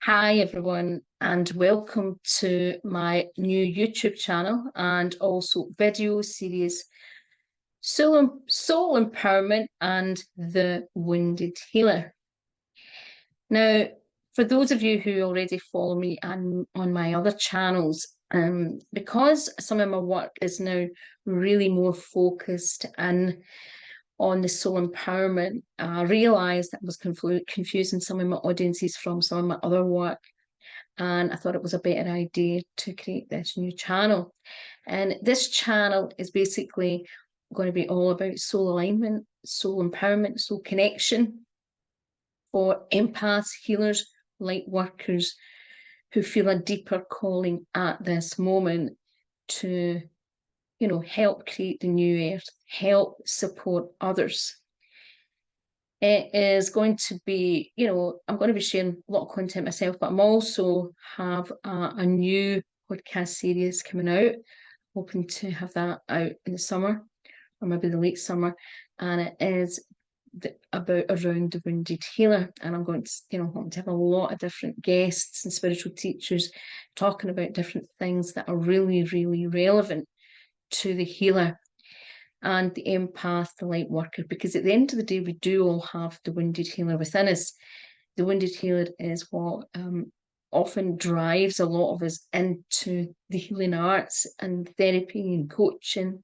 Hi everyone, and welcome to my new YouTube channel and also video series Soul Empowerment and the Wounded Healer. Now, for those of you who already follow me on my other channels, because some of my work is now really more focused and on the soul empowerment, I realised that I was confusing some of my audiences from some of my other work. And I thought it was a better idea to create this new channel. And this channel is basically going to be all about soul alignment, soul empowerment, soul connection for empaths, healers, light workers who feel a deeper calling at this moment to, help create the new earth, help support others. It is going to be, I'm going to be sharing a lot of content myself, but I'm also have a new podcast series coming out, hoping to have that out in the summer or maybe the late summer. And it is about around the wounded healer. And I'm going to, want to have a lot of different guests and spiritual teachers talking about different things that are really, really relevant to the healer and the empath, the light worker, because at the end of the day, we do all have the wounded healer within us. The wounded healer is what often drives a lot of us into the healing arts and therapy and coaching.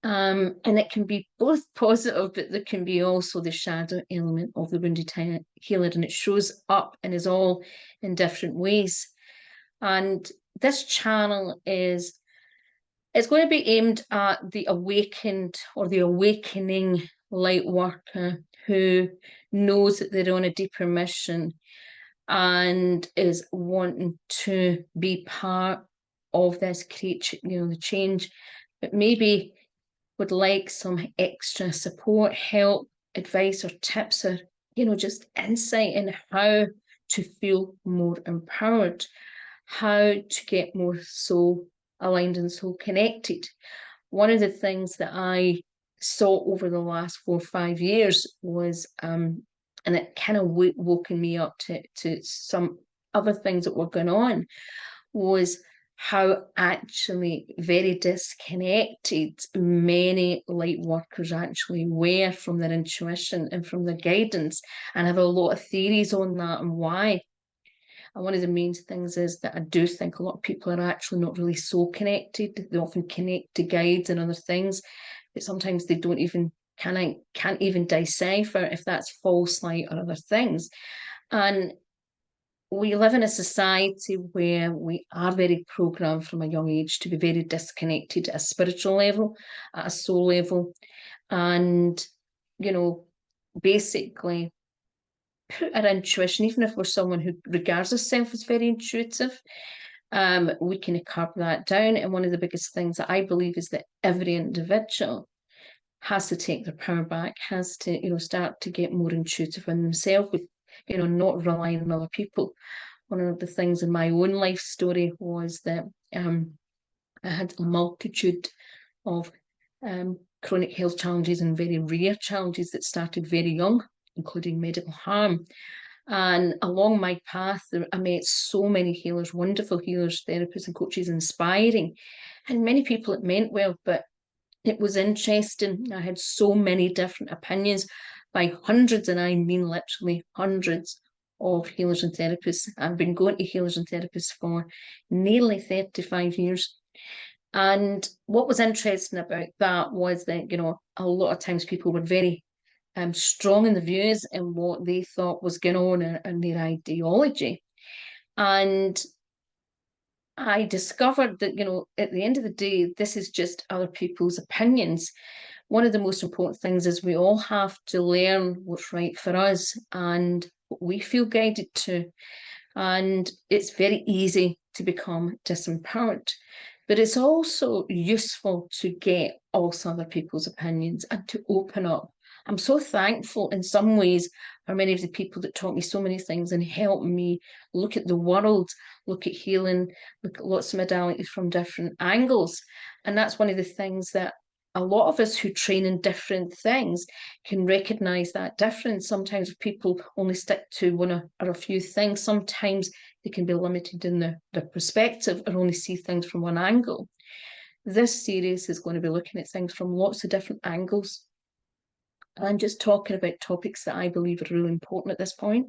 And it can be both positive, but there can be also the shadow element of the wounded healer, and it shows up and is all in different ways. And this channel it's going to be aimed at the awakened or the awakening light worker who knows that they're on a deeper mission and is wanting to be part of this create, the change, but maybe would like some extra support, help, advice, or tips, or just insight in how to feel more empowered, how to get more soul aligned and soul connected. One of the things that I saw over the last 4 or 5 years was, and it kind of woken me up to some other things that were going on, was how actually very disconnected many light workers actually were from their intuition and from their guidance, and I have a lot of theories on that and why. And one of the main things is that I do think a lot of people are actually not really so connected. They often connect to guides and other things, but sometimes they don't even can't even decipher if that's false light or other things. And we live in a society where we are very programmed from a young age to be very disconnected at a spiritual level, at a soul level, and basically put our intuition, even if we're someone who regards herself as very intuitive, we can curb that down. And one of the biggest things that I believe is that every individual has to take their power back, has to, start to get more intuitive in themselves with, not relying on other people. One of the things in my own life story was that I had a multitude of chronic health challenges and very rare challenges that started very young, including medical harm. And along my path, I met so many healers, wonderful healers, therapists and coaches, inspiring. And many people it meant well, but it was interesting. I had so many different opinions by hundreds, and I mean literally hundreds of healers and therapists. I've been going to healers and therapists for nearly 35 years. And what was interesting about that was that, a lot of times people were very strong in the views and what they thought was going on in their ideology. And I discovered that, at the end of the day, this is just other people's opinions. One of the most important things is we all have to learn what's right for us and what we feel guided to. And it's very easy to become disempowered. But it's also useful to get also other people's opinions and to open up. I'm so thankful in some ways for many of the people that taught me so many things and helped me look at the world, look at healing, look at lots of modalities from different angles. And that's one of the things that a lot of us who train in different things can recognize that difference. Sometimes if people only stick to one or a few things, sometimes they can be limited in their perspective or only see things from one angle. This series is going to be looking at things from lots of different angles. I'm just talking about topics that I believe are really important at this point.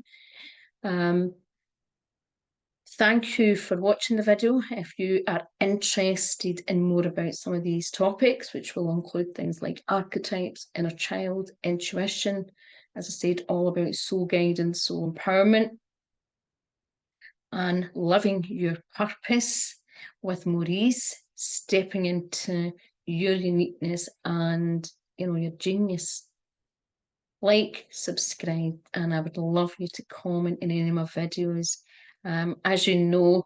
Thank you for watching the video. If you are interested in more about some of these topics, which will include things like archetypes, inner child, intuition, as I said, all about soul guidance, soul empowerment, and living your purpose with more ease, stepping into your uniqueness and, your genius. Like, subscribe, and I would love you to comment in any of my videos. As you know,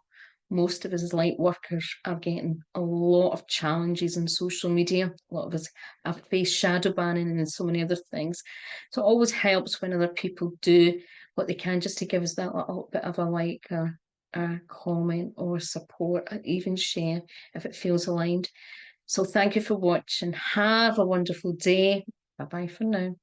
most of us as light workers are getting a lot of challenges in social media. A lot of us have faced shadow banning and so many other things. So it always helps when other people do what they can just to give us that little bit of a like or a comment or support, and even share if it feels aligned. So thank you for watching. Have a wonderful day. Bye-bye for now.